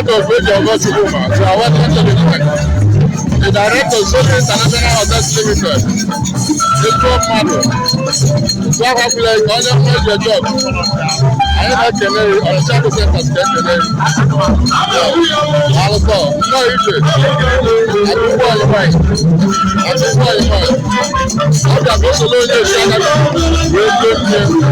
director of Radio August Woman, you are welcome to the event. The director of Sony International Hotels Limited, Nico Mado, Swagger Flag, on your major job. I am not Kenny, on the Shadow Center, Kenny. Also, no issue. I do what you want. I do what you want. I'm going to go to the Shadow. We're good.